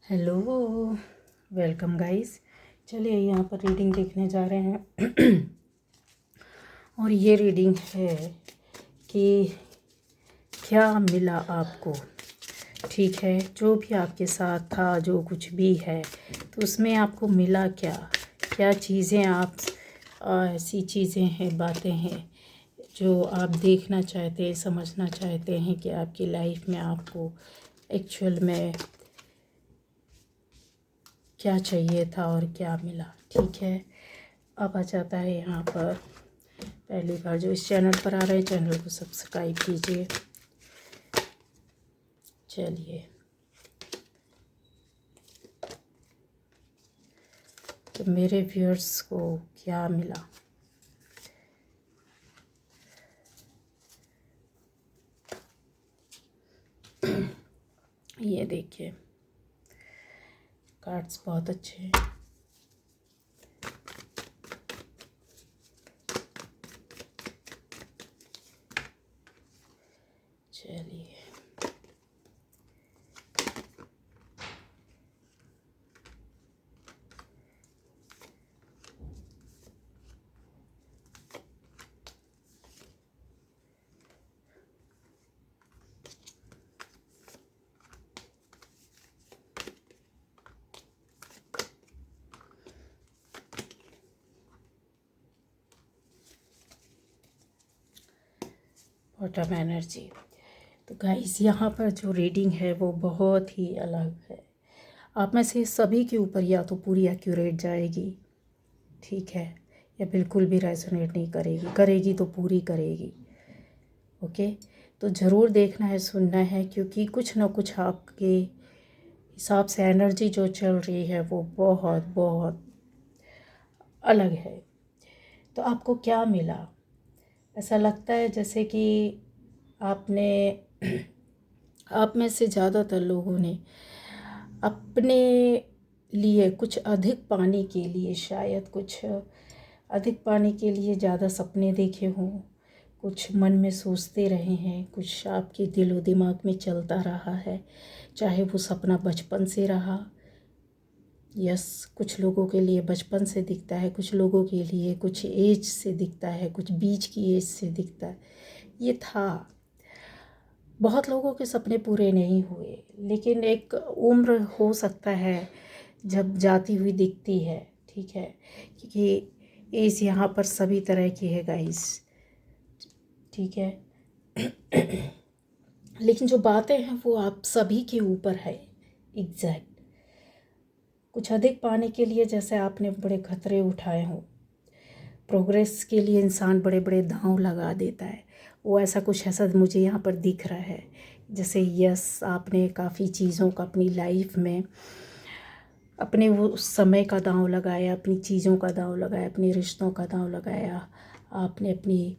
Hello, welcome guys. चलिए यहाँ पर रीडिंग देखने जा रहे हैं। और ये रीडिंग है कि क्या मिला आपको। ठीक है, जो भी आपके साथ था, जो कुछ भी है, तो उसमें आपको मिला क्या। क्या चीज़ें आप ऐसी चीज़ें हैं, बातें हैं जो आप देखना चाहते हैं, समझना चाहते हैं कि आपकी लाइफ में आपको एक्चुअल में क्या चाहिए था और क्या मिला। ठीक है, अब आ जाता है यहाँ पर। पहली बार जो इस चैनल पर आ रहे हैं, चैनल को सब्सक्राइब कीजिए। चलिए, तो मेरे व्यूअर्स को क्या मिला। ये देखिए, कार्ड्स बहुत अच्छे हैं। चलिए, बॉटम एनर्जी। तो गाइस, यहाँ पर जो रीडिंग है वो बहुत ही अलग है। आप में से सभी के ऊपर या तो पूरी एक्यूरेट जाएगी, ठीक है, या बिल्कुल भी रेजोनेट नहीं करेगी। करेगी तो पूरी करेगी। ओके, तो ज़रूर देखना है, सुनना है, क्योंकि कुछ ना कुछ आपके हिसाब से एनर्जी जो चल रही है वो बहुत बहुत अलग है। तो आपको क्या मिला। ऐसा लगता है जैसे कि आपने आप में से ज़्यादातर लोगों ने अपने लिए कुछ अधिक पाने के लिए, शायद कुछ अधिक पाने के लिए ज़्यादा सपने देखे हों, कुछ मन में सोचते रहे हैं, कुछ आपके दिलो दिमाग में चलता रहा है। चाहे वो सपना बचपन से रहा, यस, कुछ लोगों के लिए बचपन से दिखता है, कुछ लोगों के लिए कुछ एज से दिखता है, कुछ बीच की एज से दिखता है। ये था, बहुत लोगों के सपने पूरे नहीं हुए, लेकिन एक उम्र हो सकता है जब जाती हुई दिखती है। ठीक है, क्योंकि एज यहाँ पर सभी तरह की है गाइस। ठीक है। लेकिन जो बातें हैं वो आप सभी के ऊपर है। एग्जैक्ट, कुछ अधिक पाने के लिए जैसे आपने बड़े खतरे उठाए हों, प्रोग्रेस के लिए इंसान बड़े बड़े दांव लगा देता है, वो ऐसा कुछ ऐसा मुझे यहाँ पर दिख रहा है। जैसे यस, आपने काफ़ी चीज़ों का अपनी लाइफ में अपने वो उस समय का दांव लगाया, अपनी चीज़ों का दांव लगाया, अपने रिश्तों का दांव लगाया। आपने अपनी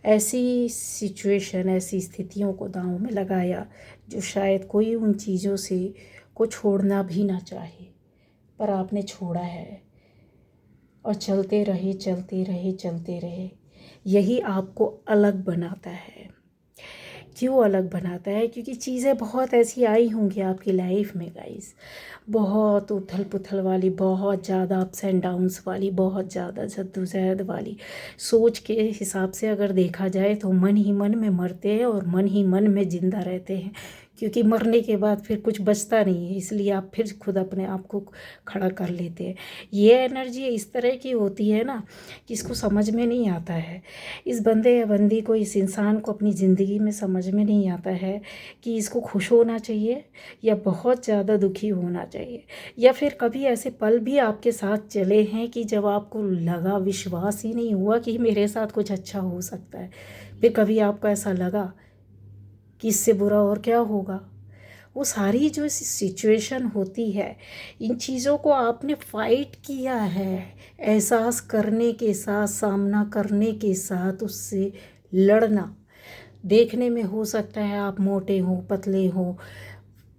ऐसी सिचुएशन, ऐसी स्थितियों को दांव में लगाया जो शायद कोई उन चीज़ों से को छोड़ना भी ना चाहे, पर आपने छोड़ा है। और चलते रहे, चलते रहे, चलते रहे। यही आपको अलग बनाता है। क्यों अलग बनाता है? क्योंकि चीज़ें बहुत ऐसी आई होंगी आपकी लाइफ में गाइस, बहुत उथल पुथल वाली, बहुत ज़्यादा अप्स एंड डाउन्स वाली, बहुत ज़्यादा जद्दोजहद वाली। सोच के हिसाब से अगर देखा जाए तो मन ही मन में मरते हैं और मन ही मन में ज़िंदा रहते हैं, क्योंकि मरने के बाद फिर कुछ बचता नहीं है, इसलिए आप फिर खुद अपने आप को खड़ा कर लेते हैं। ये एनर्जी इस तरह की होती है ना कि इसको समझ में नहीं आता है। इस बंदे या बंदी को, इस इंसान को अपनी ज़िंदगी में समझ में नहीं आता है कि इसको खुश होना चाहिए या बहुत ज़्यादा दुखी होना चाहिए। या फिर कभी ऐसे पल भी आपके साथ चले हैं कि जब आपको लगा, विश्वास ही नहीं हुआ कि मेरे साथ कुछ अच्छा हो सकता है। फिर कभी आपको ऐसा लगा कि इससे बुरा और क्या होगा। वो सारी जो सिचुएशन होती है, इन चीज़ों को आपने फाइट किया है, एहसास करने के साथ, सामना करने के साथ, उससे लड़ना। देखने में हो सकता है आप मोटे हो, पतले हो,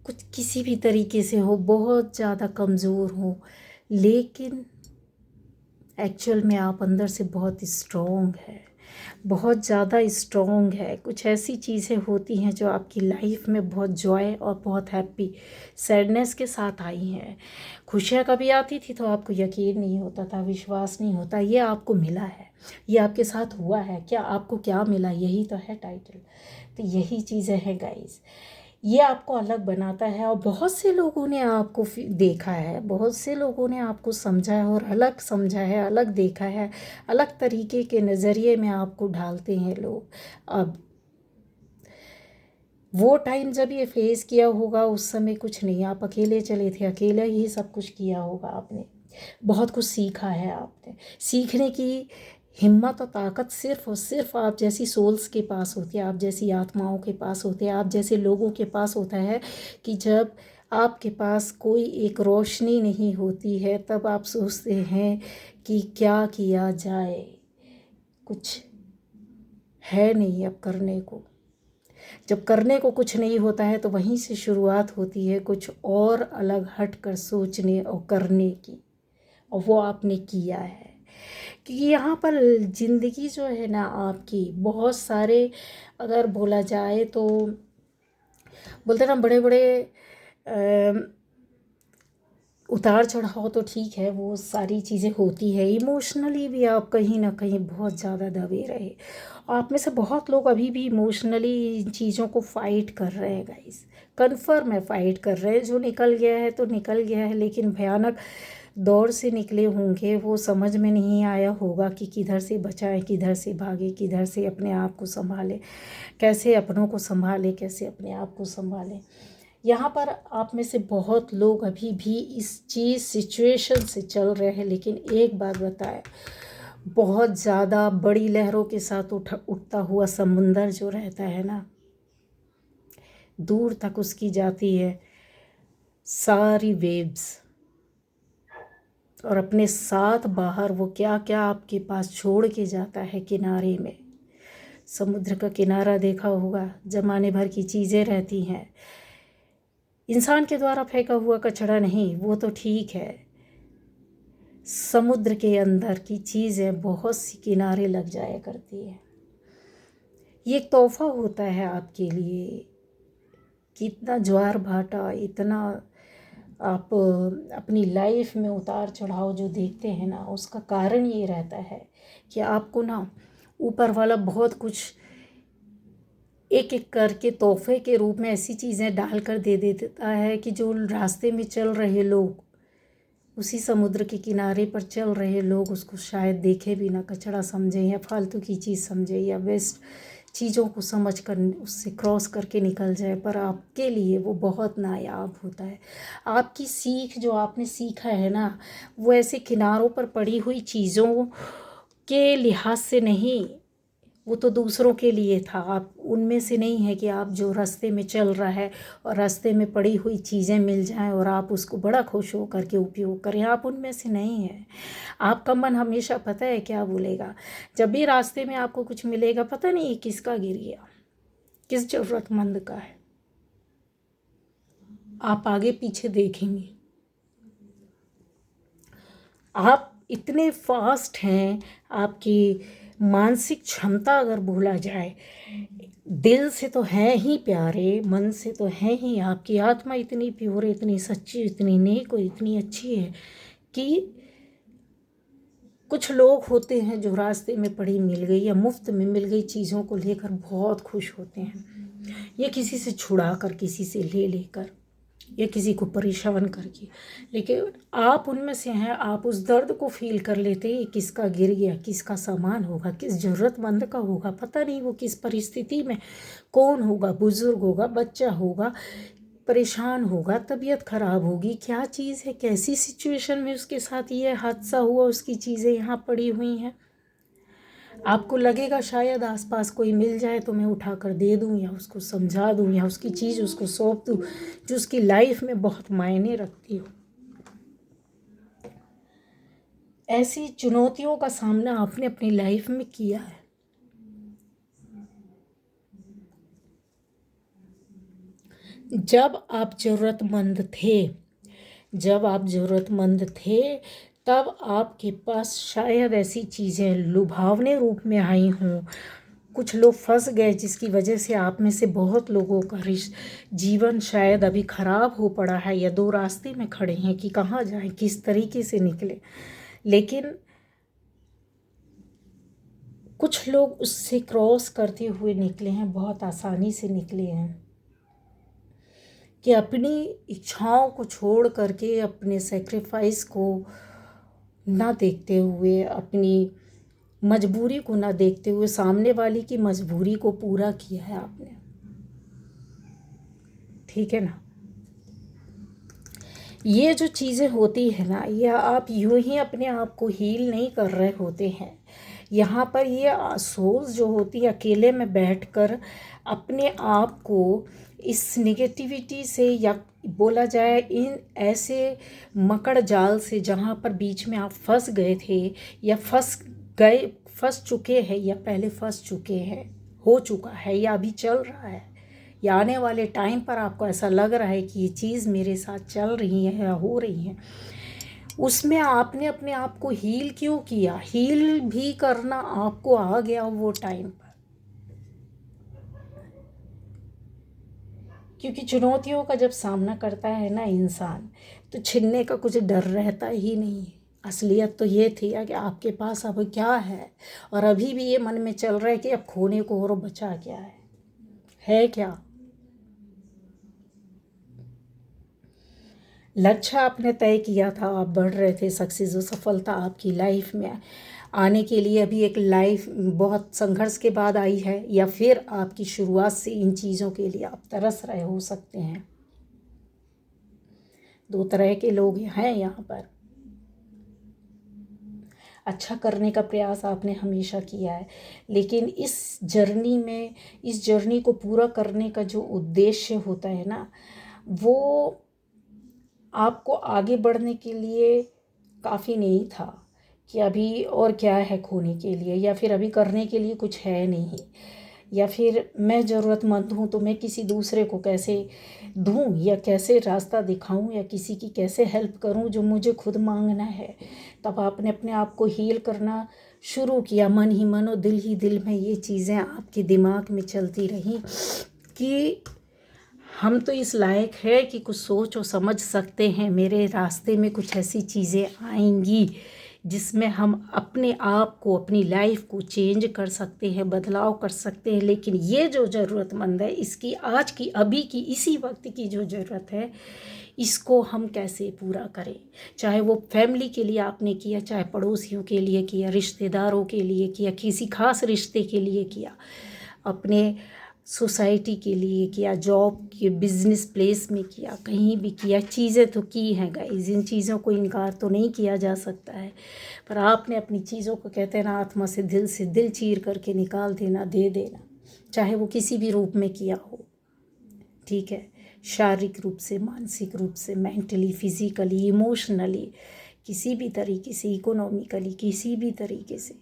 कुछ किसी भी तरीके से हो, बहुत ज़्यादा कमज़ोर हो, लेकिन एक्चुअल में आप अंदर से बहुत स्ट्रॉन्ग है। बहुत ज़्यादा स्ट्रॉन्ग है। कुछ ऐसी चीज़ें होती हैं जो आपकी लाइफ में बहुत जॉय और बहुत हैप्पी सैडनेस के साथ आई हैं। खुशियाँ कभी आती थी तो आपको यकीन नहीं होता था, विश्वास नहीं होता, ये आपको मिला है, ये आपके साथ हुआ है, क्या आपको क्या मिला, यही तो है टाइटल। तो यही चीज़ें हैं गाइस, ये आपको अलग बनाता है। और बहुत से लोगों ने आपको देखा है, बहुत से लोगों ने आपको समझा है और अलग समझा है, अलग देखा है, अलग तरीके के नज़रिए में आपको ढालते हैं लोग। अब वो टाइम जब ये फेस किया होगा उस समय कुछ नहीं, आप अकेले चले थे, अकेला ही सब कुछ किया होगा आपने, बहुत कुछ सीखा है आपने। सीखने की हिम्मत और ताकत सिर्फ और सिर्फ आप जैसी सोल्स के पास होती है, आप जैसी आत्माओं के पास होते हैं, आप जैसे लोगों के पास होता है कि जब आपके पास कोई एक रोशनी नहीं होती है तब आप सोचते हैं कि क्या किया जाए, कुछ है नहीं अब करने को। जब करने को कुछ नहीं होता है तो वहीं से शुरुआत होती है कुछ और अलग हट कर सोचने और करने की, और वो आपने किया है। क्योंकि यहाँ पर ज़िंदगी जो है ना आपकी, बहुत सारे अगर बोला जाए तो बोलते ना बड़े बड़े उतार चढ़ाव तो ठीक है, वो सारी चीज़ें होती है। इमोशनली भी आप कहीं ना कहीं बहुत ज़्यादा दबे रहे। आप में से बहुत लोग अभी भी इमोशनली इन चीज़ों को फाइट कर रहे हैं गाइस, कन्फर्म है फाइट कर रहे हैं। जो निकल गया है तो निकल गया है, लेकिन भयानक दौर से निकले होंगे, वो समझ में नहीं आया होगा कि किधर से बचाएं, किधर से भागे, किधर से अपने आप को संभालें, कैसे अपनों को संभालें, कैसे अपने आप को संभालें। यहाँ पर आप में से बहुत लोग अभी भी इस चीज़ सिचुएशन से चल रहे हैं। लेकिन एक बात बताएं, बहुत ज़्यादा बड़ी लहरों के साथ उठता हुआ समुंदर जो रहता है ना, दूर तक उसकी जाती है सारी वेव्स, और अपने साथ बाहर वो क्या क्या आपके पास छोड़ के जाता है किनारे में। समुद्र का किनारा देखा होगा, ज़माने भर की चीज़ें रहती हैं, इंसान के द्वारा फेंका हुआ कचरा नहीं, वो तो ठीक है। समुद्र के अंदर की चीज़ें बहुत सी किनारे लग जाया करती है। ये एक तोहफा होता है आपके लिए कि इतना ज्वार भाटा, इतना आप अपनी लाइफ में उतार चढ़ाव जो देखते हैं ना, उसका कारण ये रहता है कि आपको ना ऊपर वाला बहुत कुछ एक एक करके तोहफे के रूप में ऐसी चीज़ें डाल कर दे देता है कि जो रास्ते में चल रहे लोग, उसी समुद्र के किनारे पर चल रहे लोग उसको शायद देखे भी ना, कचरा समझें या फालतू की चीज़ समझें या वेस्ट चीज़ों को समझ कर उससे क्रॉस करके निकल जाए, पर आपके लिए वो बहुत नायाब होता है। आपकी सीख जो आपने सीखा है ना, वो ऐसे किनारों पर पड़ी हुई चीज़ों के लिहाज से नहीं, वो तो दूसरों के लिए था। आप उनमें से नहीं है कि आप जो रास्ते में चल रहा है और रास्ते में पड़ी हुई चीज़ें मिल जाएं और आप उसको बड़ा खुश हो करके उपयोग करें, आप उनमें से नहीं हैं। आपका मन हमेशा पता है क्या बोलेगा, जब भी रास्ते में आपको कुछ मिलेगा, पता नहीं ये किसका गिर गया, किस ज़रूरतमंद का है, आप आगे पीछे देखेंगे। आप इतने फास्ट हैं, आपकी मानसिक क्षमता अगर भूला जाए, दिल से तो हैं ही प्यारे, मन से तो हैं ही, आपकी आत्मा इतनी प्योर, इतनी सच्ची, इतनी नेक और इतनी अच्छी है कि कुछ लोग होते हैं जो रास्ते में पड़ी मिल गई या मुफ्त में मिल गई चीज़ों को लेकर बहुत खुश होते हैं, या किसी से छुड़ा कर, किसी से ले लेकर, या किसी को परेशान करके। लेकिन आप उनमें से हैं, आप उस दर्द को फील कर लेते हैं, किसका गिर गया, किसका सामान होगा, किस ज़रूरतमंद का होगा, पता नहीं वो किस परिस्थिति में कौन होगा, बुज़ुर्ग होगा, बच्चा होगा, परेशान होगा, तबीयत ख़राब होगी, क्या चीज़ है, कैसी सिचुएशन में उसके साथ ये हादसा हुआ, उसकी चीज़ें यहाँ पड़ी हुई हैं। आपको लगेगा शायद आसपास कोई मिल जाए तो मैं उठा कर दे दूँ या उसको समझा दूँ या उसकी चीज़ उसको सौंप दूँ जो उसकी लाइफ में बहुत मायने रखती हो। ऐसी चुनौतियों का सामना आपने अपनी लाइफ में किया है। जब आप ज़रूरतमंद थे, जब आप ज़रूरतमंद थे तब आपके पास शायद ऐसी चीज़ें लुभावने रूप में आई हों। कुछ लोग फंस गए जिसकी वजह से आप में से बहुत लोगों का जीवन शायद अभी ख़राब हो पड़ा है, या दो रास्ते में खड़े हैं कि कहाँ जाएं, किस तरीके से निकले। लेकिन कुछ लोग उससे क्रॉस करते हुए निकले हैं, बहुत आसानी से निकले हैं, कि अपनी इच्छाओं को छोड़ करके, अपने सेक्रीफाइस को ना देखते हुए, अपनी मजबूरी को ना देखते हुए, सामने वाली की मजबूरी को पूरा किया है आपने। ठीक है ना। ये जो चीज़ें होती है ना, यह आप यूं ही अपने आप को हील नहीं कर रहे होते हैं। यहाँ पर ये सोल्स जो होती है अकेले में बैठकर अपने आप को इस निगेटिविटी से, या बोला जाए इन ऐसे मकड़ जाल से जहाँ पर बीच में आप फंस गए थे, या फंस चुके हैं, या पहले फंस चुके हैं, हो चुका है, या अभी चल रहा है, या आने वाले टाइम पर आपको ऐसा लग रहा है कि ये चीज़ मेरे साथ चल रही है या हो रही है, उसमें आपने अपने आप को हील क्यों किया? हील भी करना आपको आ गया वो टाइम पर, क्योंकि चुनौतियों का जब सामना करता है ना इंसान, तो छिनने का कुछ डर रहता ही नहीं है। असलियत तो ये थी कि आपके पास अब क्या है, और अभी भी ये मन में चल रहा है कि अब खोने को और बचा क्या है क्या? लक्ष्य आपने तय किया था, आप बढ़ रहे थे, सक्सेस और सफलता आपकी लाइफ में आने के लिए अभी एक लाइफ बहुत संघर्ष के बाद आई है, या फिर आपकी शुरुआत से इन चीज़ों के लिए आप तरस रहे हो सकते हैं। दो तरह के लोग हैं यहाँ पर। अच्छा करने का प्रयास आपने हमेशा किया है, लेकिन इस जर्नी में, इस जर्नी को पूरा करने का जो उद्देश्य होता है ना, वो आपको आगे बढ़ने के लिए काफ़ी नहीं था कि अभी और क्या है खोने के लिए, या फिर अभी करने के लिए कुछ है नहीं, या फिर मैं ज़रूरतमंद हूँ तो मैं किसी दूसरे को कैसे दूँ, या कैसे रास्ता दिखाऊँ, या किसी की कैसे हेल्प करूँ जो मुझे खुद मांगना है। तब आपने अपने आप को हील करना शुरू किया, मन ही मन और दिल ही दिल में ये चीज़ें आपके दिमाग में चलती रहीं कि हम तो इस लायक है कि कुछ सोच और समझ सकते हैं, मेरे रास्ते में कुछ ऐसी चीज़ें आएंगी जिसमें हम अपने आप को, अपनी लाइफ को चेंज कर सकते हैं, बदलाव कर सकते हैं। लेकिन ये जो ज़रूरतमंद है, इसकी आज की, अभी की, इसी वक्त की जो ज़रूरत है, इसको हम कैसे पूरा करें। चाहे वो फैमिली के लिए आपने किया, चाहे पड़ोसियों के लिए किया, रिश्तेदारों के लिए किया, किसी खास रिश्ते के लिए किया, अपने सोसाइटी के लिए किया, जॉब के बिजनेस प्लेस में किया, कहीं भी किया, चीज़ें तो की हैं गाइस, इन चीज़ों को इनकार तो नहीं किया जा सकता है। पर आपने अपनी चीज़ों को, कहते हैं ना, आत्मा से दिल चीर करके निकाल देना, दे देना, चाहे वो किसी भी रूप में किया हो। ठीक है, शारीरिक रूप से, मानसिक रूप से, मेंटली, फिज़िकली, इमोशनली, किसी भी तरीके से, इकोनॉमिकली, किसी भी तरीके से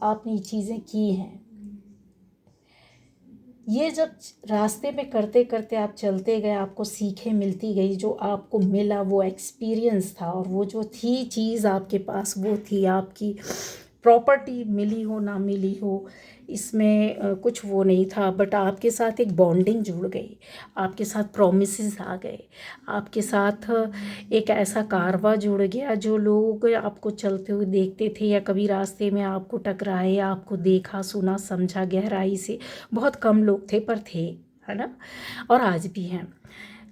आपने ये चीज़ें की हैं। ये जब रास्ते में करते करते आप चलते गए, आपको सीखें मिलती गई, जो आपको मिला वो एक्सपीरियंस था, और वो जो थी चीज़ आपके पास, वो थी आपकी प्रॉपर्टी, मिली हो ना मिली हो, इसमें कुछ वो नहीं था, बट आपके साथ एक बॉन्डिंग जुड़ गई, आपके साथ प्रॉमिसेस आ गए, आपके साथ एक ऐसा कारवा जुड़ गया, जो लोग आपको चलते हुए देखते थे, या कभी रास्ते में आपको टकराए, या आपको देखा, सुना, समझा गहराई से, बहुत कम लोग थे पर थे, है ना, और आज भी हैं।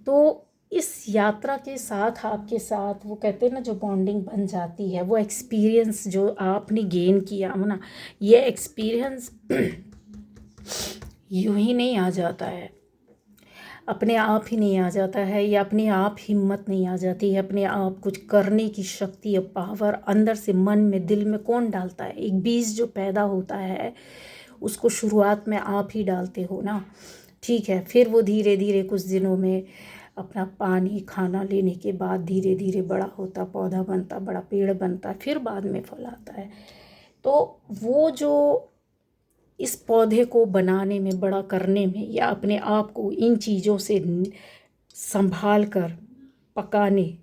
तो इस यात्रा के साथ, आपके साथ, वो कहते हैं ना, जो बॉन्डिंग बन जाती है, वो एक्सपीरियंस जो आपने गेन किया हो ना, ये एक्सपीरियंस यूं ही नहीं आ जाता है, अपने आप ही नहीं आ जाता है, या अपने आप हिम्मत नहीं आ जाती है, अपने आप कुछ करने की शक्ति या पावर अंदर से, मन में, दिल में कौन डालता है? एक बीज जो पैदा होता है, उसको शुरुआत में आप ही डालते हो ना। ठीक है, फिर वो धीरे धीरे कुछ दिनों में अपना पानी, खाना लेने के बाद धीरे धीरे बड़ा होता, पौधा बनता, बड़ा पेड़ बनता, फिर बाद में फल आता है। तो वो जो इस पौधे को बनाने में, बड़ा करने में, या अपने आप को इन चीज़ों से संभाल कर पकाने,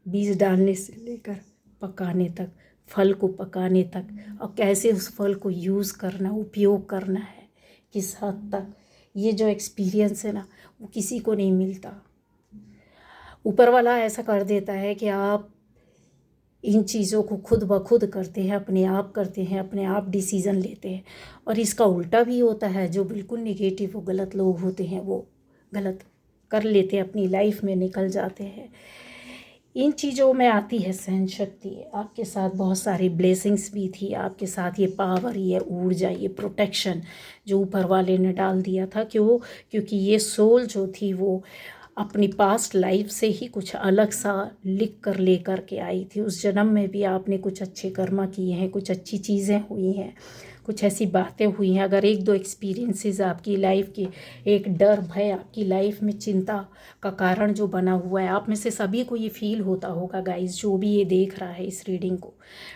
बीज डालने से लेकर पकाने तक, फल को पकाने तक, और कैसे उस फल को यूज़ करना, उपयोग करना है, किस हद तक, ये जो एक्सपीरियंस है ना, वो किसी को नहीं मिलता। ऊपर वाला ऐसा कर देता है कि आप इन चीज़ों को खुद ब खुद करते हैं, अपने आप करते हैं, अपने आप डिसीज़न लेते हैं। और इसका उल्टा भी होता है, जो बिल्कुल नेगेटिव वो गलत लोग होते हैं वो गलत कर लेते हैं, अपनी लाइफ में निकल जाते हैं। इन चीज़ों में आती है सहन शक्ति। आपके साथ बहुत सारी ब्लेसिंग्स भी थी, आपके साथ ये पावर, ये ऊर्जा, ये प्रोटेक्शन जो ऊपर वाले ने डाल दिया था। क्यों? क्योंकि ये सोल जो थी वो अपनी पास्ट लाइफ से ही कुछ अलग सा लिख कर लेकर के आई थी। उस जन्म में भी आपने कुछ अच्छे कर्म किए हैं, कुछ अच्छी चीज़ें हुई हैं, कुछ ऐसी बातें हुई हैं। अगर एक दो एक्सपीरियंसेस आपकी लाइफ के, एक डर भय आपकी लाइफ में चिंता का कारण जो बना हुआ है, आप में से सभी को ये फील होता होगा गाइस, जो भी ये देख रहा है इस रीडिंग को।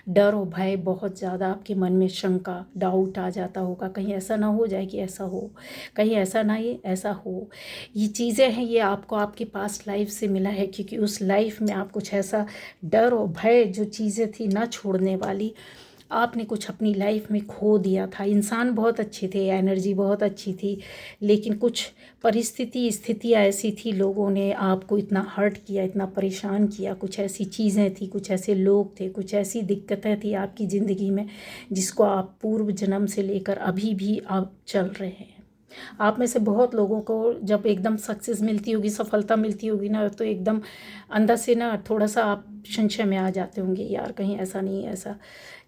डर और भय बहुत ज़्यादा आपके मन में, शंका, डाउट आ जाता होगा, कहीं ऐसा ना हो जाए कि ऐसा हो, कहीं ऐसा ना ये ऐसा हो। ये चीज़ें हैं, ये आपको आपके पास्ट लाइफ से मिला है, क्योंकि उस लाइफ में आप कुछ ऐसा डर और भय जो चीज़ें थी ना छोड़ने वाली, आपने कुछ अपनी लाइफ में खो दिया था। इंसान बहुत अच्छे थे, एनर्जी बहुत अच्छी थी, लेकिन कुछ परिस्थिति, स्थितियाँ ऐसी थी, लोगों ने आपको इतना हर्ट किया, इतना परेशान किया। कुछ ऐसी चीज़ें थी, कुछ ऐसे लोग थे, कुछ ऐसी दिक्कतें थी आपकी ज़िंदगी में, जिसको आप पूर्व जन्म से लेकर अभी भी आप चल रहे हैं। आप में से बहुत लोगों को जब एकदम सक्सेस मिलती होगी, सफलता मिलती होगी ना, तो एकदम अंदर से ना थोड़ा सा आप संशय में आ जाते होंगे, यार कहीं ऐसा नहीं है, ऐसा।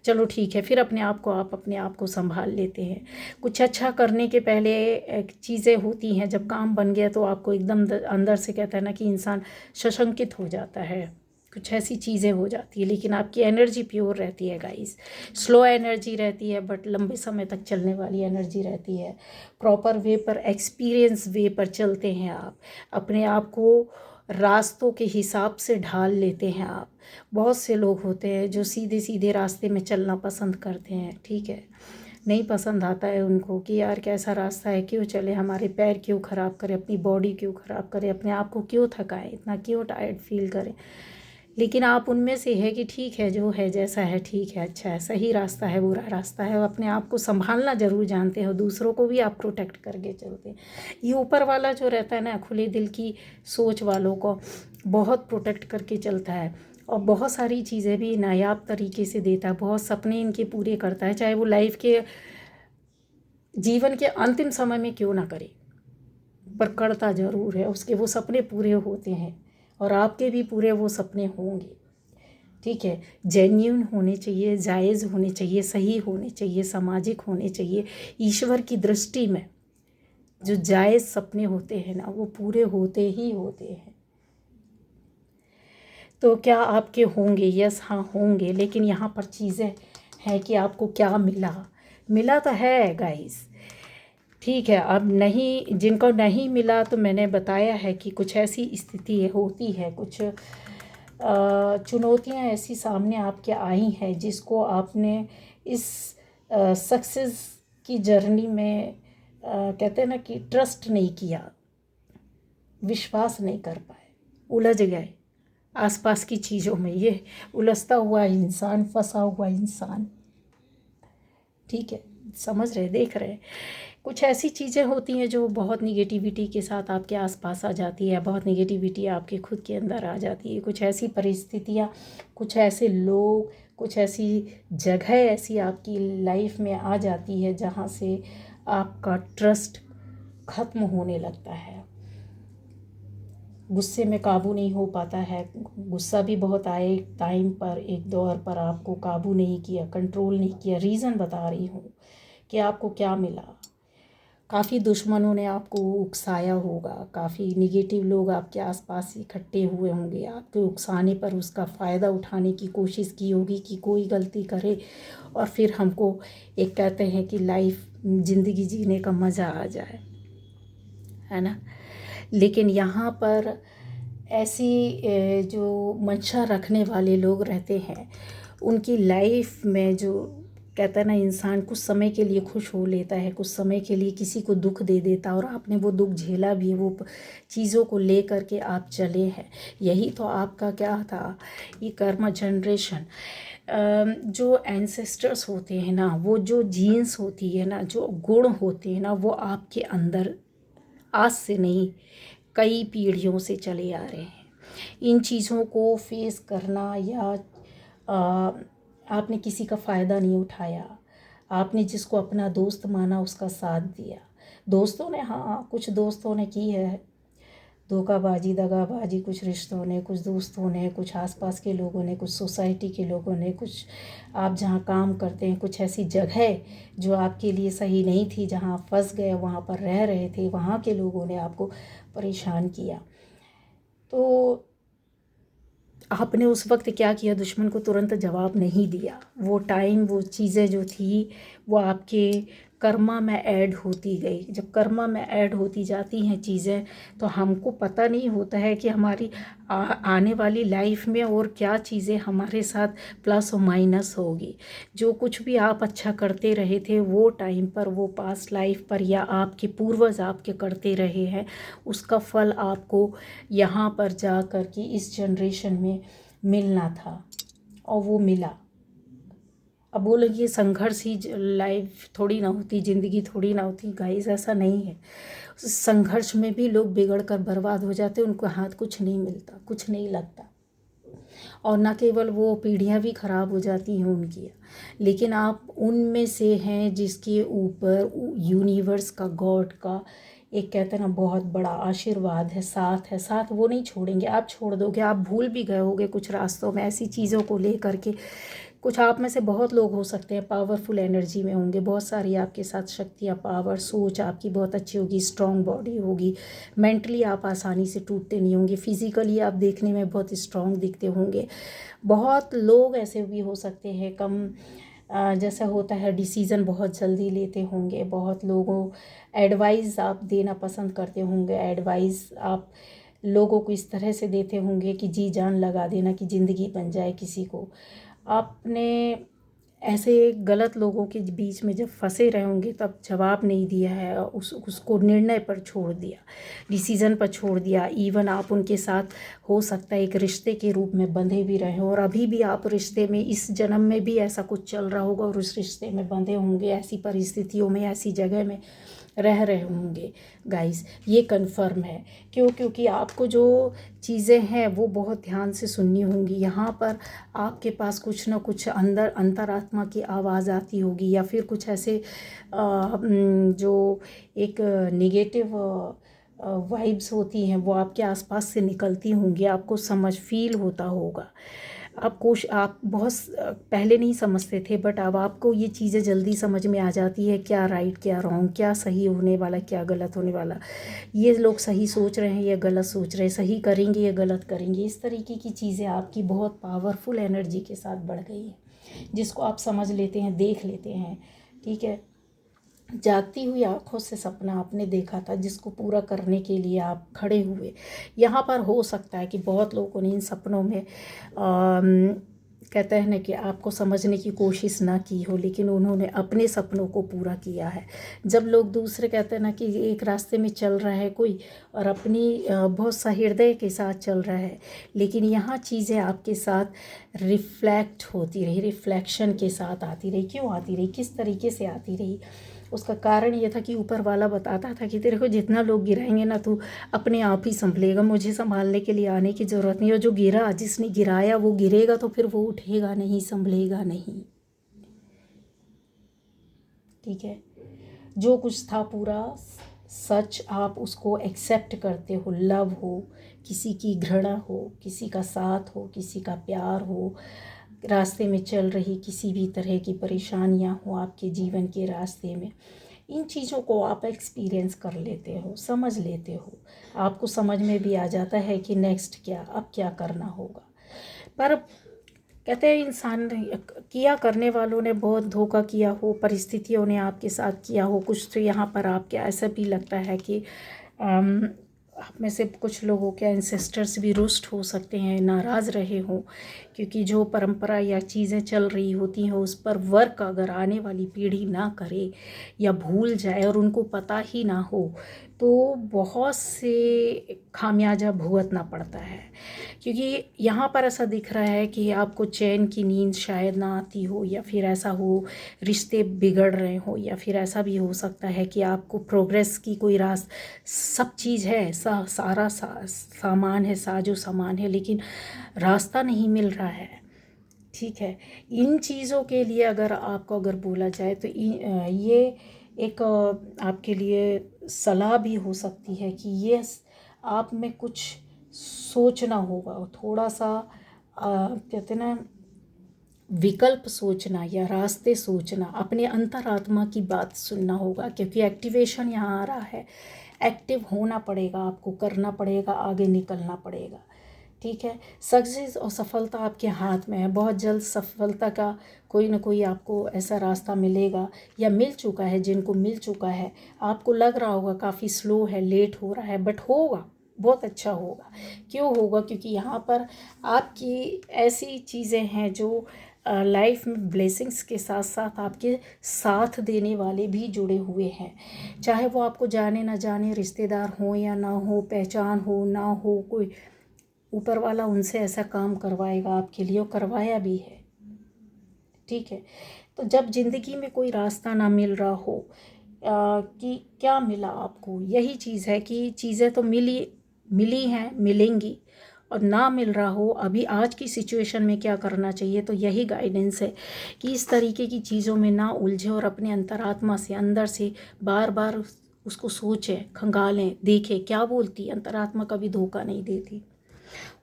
चलो ठीक है, फिर अपने आप को संभाल लेते हैं। कुछ अच्छा करने के पहले चीज़ें होती हैं, जब काम बन गया तो आपको एकदम अंदर से कहता है ना कि इंसान सशंकित हो जाता है, कुछ ऐसी चीज़ें हो जाती है। लेकिन आपकी एनर्जी प्योर रहती है गाइस, स्लो एनर्जी रहती है, बट लंबे समय तक चलने वाली एनर्जी रहती है। प्रॉपर वे पर, एक्सपीरियंस वे पर चलते हैं आप, अपने आप को रास्तों के हिसाब से ढाल लेते हैं आप। बहुत से लोग होते हैं जो सीधे सीधे रास्ते में चलना पसंद करते हैं, ठीक है, नहीं पसंद आता है उनको कि यार कैसा रास्ता है, क्यों चले, हमारे पैर क्यों ख़राब करें, अपनी बॉडी क्यों ख़राब करें, अपने आप को क्यों थकाएं, इतना क्यों टायर्ड फील करें। लेकिन आप उनमें से है कि ठीक है, जो है जैसा है ठीक है, अच्छा है, सही रास्ता है, बुरा रास्ता है, अपने आप को संभालना ज़रूर जानते हो, दूसरों को भी आप प्रोटेक्ट करके चलते हैं। ये ऊपर वाला जो रहता है ना, खुले दिल की सोच वालों को बहुत प्रोटेक्ट करके चलता है, और बहुत सारी चीज़ें भी नायाब तरीके से देता है, बहुत सपने इनके पूरे करता है, चाहे वो लाइफ के, जीवन के अंतिम समय में क्यों ना करे, पर करता ज़रूर है। उसके वो सपने पूरे होते हैं, और आपके भी पूरे वो सपने होंगे, ठीक है। जेन्यून होने चाहिए, जायज़ होने चाहिए, सही होने चाहिए, सामाजिक होने चाहिए। ईश्वर की दृष्टि में जो जायज़ सपने होते हैं ना, वो पूरे होते ही होते हैं। तो क्या आपके होंगे? यस, हाँ होंगे। लेकिन यहाँ पर चीज़ें हैं कि आपको क्या मिला, मिला तो है गाइस, ठीक है। अब नहीं, जिनको नहीं मिला तो मैंने बताया है कि कुछ ऐसी स्थिति होती है, कुछ चुनौतियां ऐसी सामने आपके आई हैं, जिसको आपने इस सक्सेस की जर्नी में कहते हैं ना कि ट्रस्ट नहीं किया, विश्वास नहीं कर पाए, उलझ गए आसपास की चीज़ों में। ये उलझता हुआ इंसान, फंसा हुआ इंसान, ठीक है, समझ रहे, देख रहे। कुछ ऐसी चीज़ें होती हैं जो बहुत निगेटिविटी के साथ आपके आसपास आ जाती है, बहुत निगेटिविटी आपके खुद के अंदर आ जाती है। कुछ ऐसी परिस्थितियाँ, कुछ ऐसे लोग, कुछ ऐसी जगह ऐसी आपकी लाइफ में आ जाती है जहाँ से आपका ट्रस्ट ख़त्म होने लगता है। गुस्से में काबू नहीं हो पाता है, गुस्सा भी बहुत आए एक टाइम पर, एक दौर पर आपको काबू नहीं किया, कंट्रोल नहीं किया। रीज़न बता रही हूँ कि आपको क्या मिला। काफ़ी दुश्मनों ने आपको उकसाया होगा, काफ़ी निगेटिव लोग आपके आसपास इकट्ठे हुए होंगे, आपके उकसाने पर उसका फ़ायदा उठाने की कोशिश की होगी कि कोई गलती करे और फिर हमको एक कहते हैं कि लाइफ, ज़िंदगी जीने का मज़ा आ जाए, है ना। लेकिन यहाँ पर ऐसी जो मंशा रखने वाले लोग रहते हैं, उनकी लाइफ में जो कहता है ना, इंसान कुछ समय के लिए खुश हो लेता है, कुछ समय के लिए किसी को दुख दे देता, और आपने वो दुख झेला भी, वो चीज़ों को ले करके आप चले हैं। यही तो आपका क्या था, ये कर्म जनरेशन। जो एंसेस्टर्स होते हैं ना, वो जो जीन्स होती है ना, जो गुण होते हैं ना, वो आपके अंदर आज से नहीं, कई पीढ़ियों से चले आ रहे हैं। इन चीज़ों को फेस करना, या आपने किसी का फ़ायदा नहीं उठाया, आपने जिसको अपना दोस्त माना उसका साथ दिया। दोस्तों ने, हाँ कुछ दोस्तों ने की है धोखाबाजी, दगाबाजी, कुछ रिश्तों ने, कुछ दोस्तों ने, कुछ आसपास के लोगों ने, कुछ सोसाइटी के लोगों ने, कुछ आप जहाँ काम करते हैं, कुछ ऐसी जगह जो आपके लिए सही नहीं थी, जहाँ आप फंस गए, वहाँ पर रह रहे थे, वहाँ के लोगों ने आपको परेशान किया। तो आपने उस वक्त क्या किया, दुश्मन को तुरंत जवाब नहीं दिया। वो टाइम, वो चीज़ें जो थी, वो आपके कर्मा में ऐड होती गई। जब कर्मा में ऐड होती जाती हैं चीज़ें, तो हमको पता नहीं होता है कि हमारी आने वाली लाइफ में और क्या चीज़ें हमारे साथ प्लस और माइनस होगी। जो कुछ भी आप अच्छा करते रहे थे वो टाइम पर, वो पास्ट लाइफ पर, या आपके पूर्वज आपके करते रहे हैं, उसका फल आपको यहाँ पर जा कर के इस जनरेशन में मिलना था, और वो मिला। अब वो लोग, ये संघर्ष ही लाइफ थोड़ी ना होती, ज़िंदगी थोड़ी ना होती गाइस, ऐसा नहीं है। संघर्ष में भी लोग बिगड़ कर बर्बाद हो जाते, उनको हाथ कुछ नहीं मिलता, कुछ नहीं लगता, और ना केवल वो पीढ़ियाँ भी ख़राब हो जाती हैं उनकी, लेकिन आप उनमें से हैं जिसके ऊपर यूनिवर्स का, गॉड का एक, कहते हैं ना, बहुत बड़ा आशीर्वाद है, साथ है। साथ वो नहीं छोड़ेंगे, आप छोड़ दोगे, आप भूल भी गए होगे कुछ रास्तों में ऐसी चीज़ों को ले करके। कुछ आप में से बहुत लोग हो सकते हैं पावरफुल एनर्जी में होंगे, बहुत सारी आपके साथ शक्तियाँ, पावर, सोच आपकी बहुत अच्छी होगी, स्ट्रॉन्ग बॉडी होगी, मेंटली आप आसानी से टूटते नहीं होंगे, फिज़िकली आप देखने में बहुत स्ट्रॉन्ग दिखते होंगे। बहुत लोग ऐसे भी हो सकते हैं, कम जैसा होता है, डिसीज़न बहुत जल्दी लेते होंगे। बहुत लोगों एडवाइस आप देना पसंद करते होंगे, एडवाइस आप लोगों को इस तरह से देते होंगे कि जी जान लगा देना कि ज़िंदगी बन जाए किसी को। आपने ऐसे गलत लोगों के बीच में जब फंसे रहे होंगे तब जवाब नहीं दिया है, उसको निर्णय पर छोड़ दिया, डिसीज़न पर छोड़ दिया। इवन आप उनके साथ हो सकता है एक रिश्ते के रूप में बंधे भी रहे हों, और अभी भी आप रिश्ते में, इस जन्म में भी ऐसा कुछ चल रहा होगा और उस रिश्ते में बंधे होंगे, ऐसी परिस्थितियों में, ऐसी जगह में रह रहे होंगे गाइस, ये कन्फर्म है। क्यों? क्योंकि आपको जो चीज़ें हैं वो बहुत ध्यान से सुननी होंगी। यहाँ पर आपके पास कुछ ना कुछ अंदर अंतरात्मा की आवाज़ आती होगी, या फिर कुछ ऐसे जो एक निगेटिव वाइब्स होती हैं वो आपके आसपास से निकलती होंगी, आपको समझ फील होता होगा। आप बहुत पहले नहीं समझते थे, बट अब आपको ये चीज़ें जल्दी समझ में आ जाती है, क्या राइट, क्या रॉन्ग, क्या सही होने वाला, क्या गलत होने वाला। ये लोग सही सोच रहे हैं या गलत सोच रहे हैं, सही करेंगे या गलत करेंगे, इस तरीके की चीज़ें आपकी बहुत पावरफुल एनर्जी के साथ बढ़ गई है, जिसको आप समझ लेते हैं, देख लेते हैं। ठीक है, जागती हुई आंखों से सपना आपने देखा था, जिसको पूरा करने के लिए आप खड़े हुए। यहाँ पर हो सकता है कि बहुत लोगों ने इन सपनों में कहते हैं ना कि आपको समझने की कोशिश ना की हो, लेकिन उन्होंने अपने सपनों को पूरा किया है। जब लोग दूसरे, कहते हैं ना कि एक रास्ते में चल रहा है कोई, और अपनी बहुत सहृदय के साथ चल रहा है, लेकिन यहाँ चीज़ें आपके साथ रिफ्लेक्ट होती रही, रिफ्लेक्शन के साथ आती रही। क्यों आती रही, किस तरीके से आती रही, उसका कारण ये था कि ऊपर वाला बताता था कि तेरे को जितना लोग गिराएंगे ना, तू अपने आप ही संभलेगा, मुझे संभालने के लिए आने की ज़रूरत नहीं। और जो गिरा, जिसने गिराया वो गिरेगा, तो फिर वो उठेगा नहीं, संभलेगा नहीं। ठीक है, जो कुछ था पूरा सच, आप उसको एक्सेप्ट करते हो। लव हो, किसी की घृणा हो, किसी का साथ हो, किसी का प्यार हो, रास्ते में चल रही किसी भी तरह की परेशानियां हो आपके जीवन के रास्ते में, इन चीज़ों को आप एक्सपीरियंस कर लेते हो, समझ लेते हो। आपको समझ में भी आ जाता है कि नेक्स्ट क्या, अब क्या करना होगा। पर कहते हैं इंसान किया करने वालों ने बहुत धोखा किया हो, परिस्थितियों ने आपके साथ किया हो कुछ, तो यहाँ पर आपके ऐसा भी लगता है कि आप में से कुछ लोगों के एंसेस्टर्स भी रुष्ट हो सकते हैं, नाराज़ रहे हों, क्योंकि जो परंपरा या चीज़ें चल रही होती हैं उस पर वर्क अगर आने वाली पीढ़ी ना करे या भूल जाए और उनको पता ही ना हो तो बहुत से खामियाजा भुगतना पड़ता है। क्योंकि यहाँ पर ऐसा दिख रहा है कि आपको चैन की नींद शायद ना आती हो, या फिर ऐसा हो रिश्ते बिगड़ रहे हो, या फिर ऐसा भी हो सकता है कि आपको प्रोग्रेस की कोई सब चीज़ है, सारा सामान है, साजो सामान है, लेकिन रास्ता नहीं मिल रहा है। ठीक है, इन चीज़ों के लिए अगर आपको अगर बोला जाए तो ये एक आपके लिए सलाह भी हो सकती है कि ये आप में कुछ सोचना होगा, थोड़ा सा कहते ना विकल्प सोचना या रास्ते सोचना, अपने अंतरात्मा की बात सुनना होगा, क्योंकि एक्टिवेशन यहाँ आ रहा है। एक्टिव होना पड़ेगा, आपको करना पड़ेगा, आगे निकलना पड़ेगा। ठीक है, सक्सेस और सफलता आपके हाथ में है। बहुत जल्द सफलता का कोई ना कोई आपको ऐसा रास्ता मिलेगा या मिल चुका है। जिनको मिल चुका है, आपको लग रहा होगा काफ़ी स्लो है, लेट हो रहा है, बट होगा, बहुत अच्छा होगा। क्यों होगा? क्योंकि यहाँ पर आपकी ऐसी चीज़ें हैं जो लाइफ में ब्लेसिंग्स के साथ साथ आपके साथ देने वाले भी जुड़े हुए हैं। चाहे वो आपको जाने ना जाने रिश्तेदार हो या ना हो, पहचान हो ना हो, कोई ऊपर वाला उनसे ऐसा काम करवाएगा आपके लिए, और करवाया भी है। ठीक है, तो जब ज़िंदगी में कोई रास्ता ना मिल रहा हो कि क्या मिला आपको, यही चीज़ है कि चीज़ें तो मिली हैं, मिलेंगी, और ना मिल रहा हो अभी आज की सिचुएशन में क्या करना चाहिए, तो यही गाइडेंस है कि इस तरीके की चीज़ों में ना उलझे और अपने अंतरात्मा से, अंदर से बार बार उसको सोचें, खंगालें, देखें क्या बोलती है। अंतरात्मा कभी धोखा नहीं देती।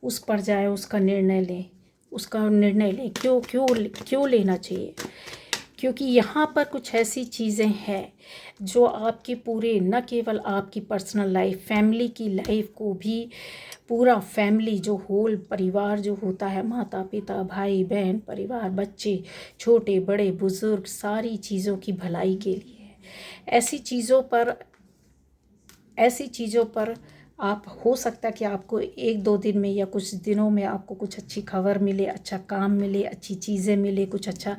उस पर जाए, उसका निर्णय लें, क्यों क्यों क्यों लेना चाहिए, क्योंकि यहाँ पर कुछ ऐसी चीज़ें हैं जो आपके पूरे, न केवल आपकी पर्सनल लाइफ, फैमिली की लाइफ को भी, पूरा फैमिली जो होल परिवार जो होता है, माता पिता भाई बहन परिवार, बच्चे छोटे बड़े बुज़ुर्ग, सारी चीज़ों की भलाई के लिए है। ऐसी चीज़ों पर आप, हो सकता है कि आपको 1-2 दिन में या कुछ दिनों में आपको कुछ अच्छी खबर मिले, अच्छा काम मिले, अच्छी चीज़ें मिले, कुछ अच्छा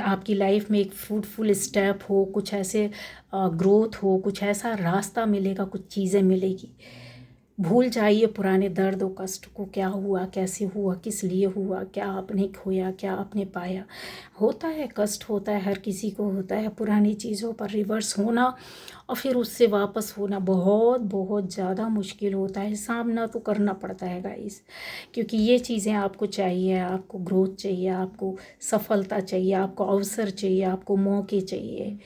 आपकी लाइफ में एक फ्रूटफुल स्टेप हो, कुछ ऐसे ग्रोथ हो, कुछ ऐसा रास्ता मिलेगा, कुछ चीज़ें मिलेगी। भूल जाइए पुराने दर्द और कष्ट को, क्या हुआ, कैसे हुआ, किस लिए हुआ, क्या आपने खोया, क्या आपने पाया। होता है, कष्ट होता है, हर किसी को होता है। पुरानी चीज़ों पर रिवर्स होना और फिर उससे वापस होना बहुत बहुत ज़्यादा मुश्किल होता है। सामना तो करना पड़ता है गाइस, क्योंकि ये चीज़ें आपको चाहिए, आपको ग्रोथ चाहिए, आपको सफलता चाहिए, आपको अवसर चाहिए, आपको मौके चाहिए।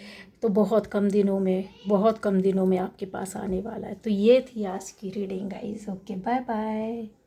तो बहुत कम दिनों में आपके पास आने वाला है। तो ये थी आज की reading guys. Okay, bye bye.